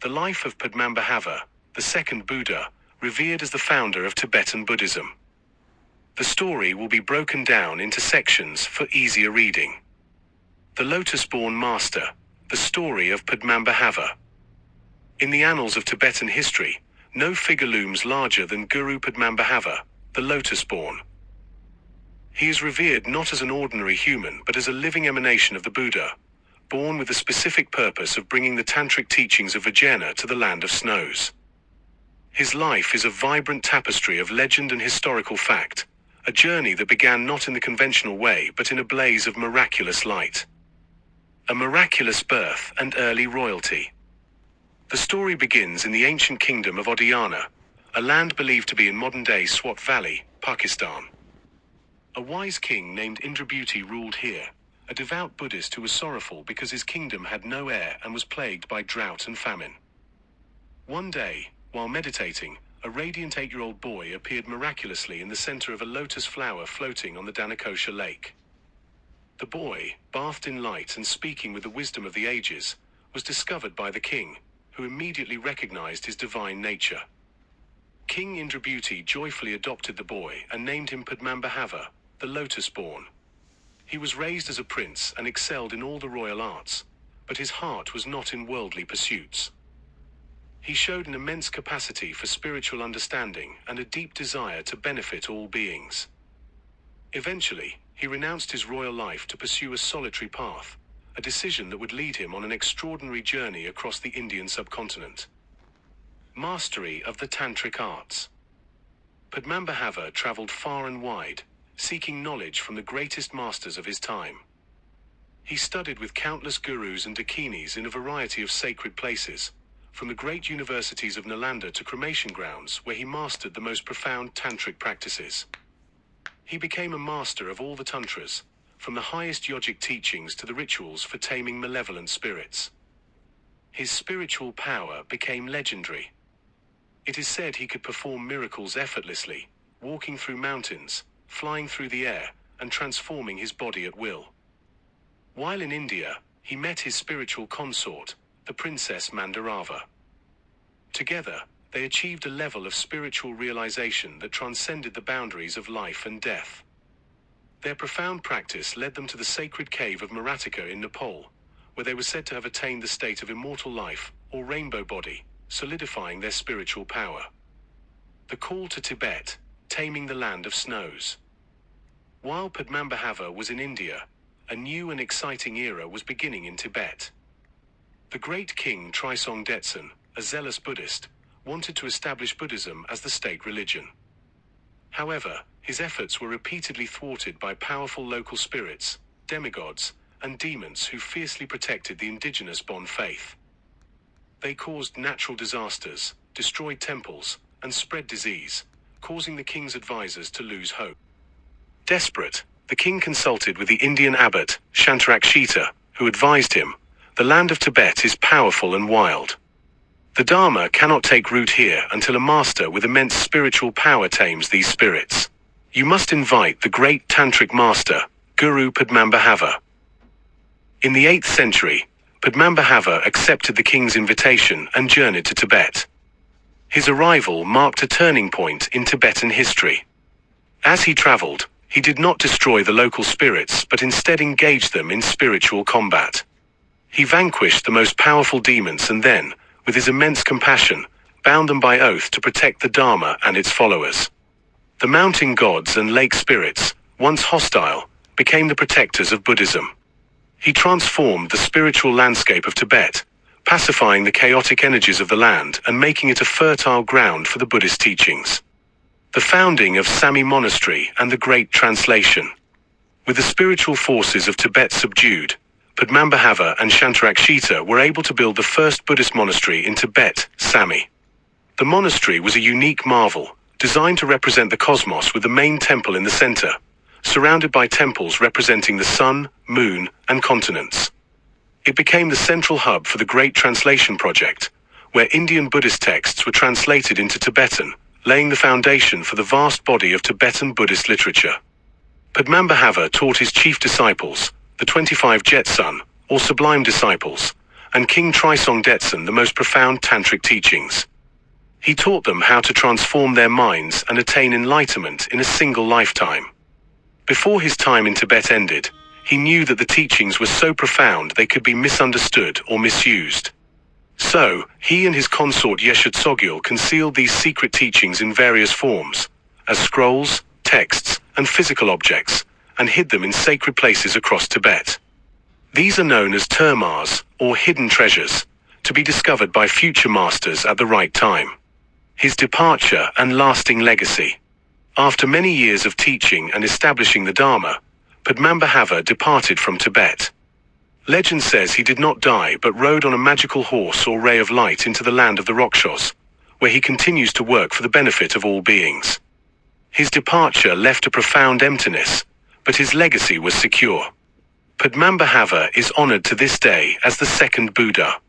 The life of Padmasambhava, the second Buddha, revered as the founder of Tibetan Buddhism. The story will be broken down into sections for easier reading. The Lotus-Born Master, the story of Padmasambhava. In the annals of Tibetan history, no figure looms larger than Guru Padmasambhava, the Lotus-Born. He is revered not as an ordinary human but as a living emanation of the Buddha, born with the specific purpose of bringing the tantric teachings of Vajrayana to the land of snows. His life is a vibrant tapestry of legend and historical fact, a journey that began not in the conventional way but in a blaze of miraculous light. A miraculous birth and early royalty. The story begins in the ancient kingdom of Vajrayana, a land believed to be in modern-day Swat Valley, Pakistan. A wise king named Indrabhuti ruled here, a devout Buddhist who was sorrowful because his kingdom had no heir and was plagued by drought and famine. One day, while meditating, a radiant 8-year-old boy appeared miraculously in the center of a lotus flower floating on the Danakosha lake. The boy, bathed in light and speaking with the wisdom of the ages, was discovered by the king, who immediately recognized his divine nature. King Indrabhuti joyfully adopted the boy and named him Padmasambhava, the Lotus-Born. He was raised as a prince and excelled in all the royal arts, but his heart was not in worldly pursuits. He showed an immense capacity for spiritual understanding and a deep desire to benefit all beings. Eventually, he renounced his royal life to pursue a solitary path, a decision that would lead him on an extraordinary journey across the Indian subcontinent. Mastery of the Tantric Arts. Padmasambhava traveled far and wide, seeking knowledge from the greatest masters of his time. He studied with countless gurus and dakinis in a variety of sacred places, from the great universities of Nalanda to cremation grounds where he mastered the most profound tantric practices. He became a master of all the tantras, from the highest yogic teachings to the rituals for taming malevolent spirits. His spiritual power became legendary. It is said he could perform miracles effortlessly, walking through mountains, flying through the air, and transforming his body at will. While in India, he met his spiritual consort, the Princess Mandarava. Together, they achieved a level of spiritual realization that transcended the boundaries of life and death. Their profound practice led them to the sacred cave of Maratika in Nepal, where they were said to have attained the state of immortal life, or rainbow body, solidifying their spiritual power. The call to Tibet, taming the land of snows. While Padmasambhava was in India, a new and exciting era was beginning in Tibet. The great king Trisong Detsen, a zealous Buddhist, wanted to establish Buddhism as the state religion. However, his efforts were repeatedly thwarted by powerful local spirits, demigods, and demons who fiercely protected the indigenous Bon faith. They caused natural disasters, destroyed temples, and spread disease, causing the king's advisors to lose hope. Desperate, the king consulted with the Indian abbot, Shantarakshita, who advised him, "The land of Tibet is powerful and wild. The Dharma cannot take root here until a master with immense spiritual power tames these spirits. You must invite the great tantric master, Guru Padmasambhava." In the 8th century, Padmasambhava accepted the king's invitation and journeyed to Tibet. His arrival marked a turning point in Tibetan history. As he traveled, he did not destroy the local spirits but instead engaged them in spiritual combat. He vanquished the most powerful demons and then, with his immense compassion, bound them by oath to protect the Dharma and its followers. The mountain gods and lake spirits, once hostile, became the protectors of Buddhism. He transformed the spiritual landscape of Tibet, pacifying the chaotic energies of the land and making it a fertile ground for the Buddhist teachings. The founding of Sami Monastery and the Great Translation. With the spiritual forces of Tibet subdued, Padmasambhava and Shantarakshita were able to build the first Buddhist monastery in Tibet, Sami. The monastery was a unique marvel, designed to represent the cosmos with the main temple in the center, surrounded by temples representing the sun, moon, and continents. It became the central hub for the Great Translation Project, where Indian Buddhist texts were translated into Tibetan, laying the foundation for the vast body of Tibetan Buddhist literature. Padmasambhava taught his chief disciples, the 25 Jetsun, or sublime disciples, and King Trisong Detsen the most profound tantric teachings. He taught them how to transform their minds and attain enlightenment in a single lifetime. Before his time in Tibet ended, he knew that the teachings were so profound they could be misunderstood or misused. So, he and his consort Yeshe Tsogyal concealed these secret teachings in various forms, as scrolls, texts, and physical objects, and hid them in sacred places across Tibet. These are known as termars, or hidden treasures, to be discovered by future masters at the right time. His departure and lasting legacy. After many years of teaching and establishing the Dharma, Padmasambhava departed from Tibet. Legend says he did not die but rode on a magical horse or ray of light into the land of the Rakshas, where he continues to work for the benefit of all beings. His departure left a profound emptiness, but his legacy was secure. Padmasambhava is honored to this day as the second Buddha.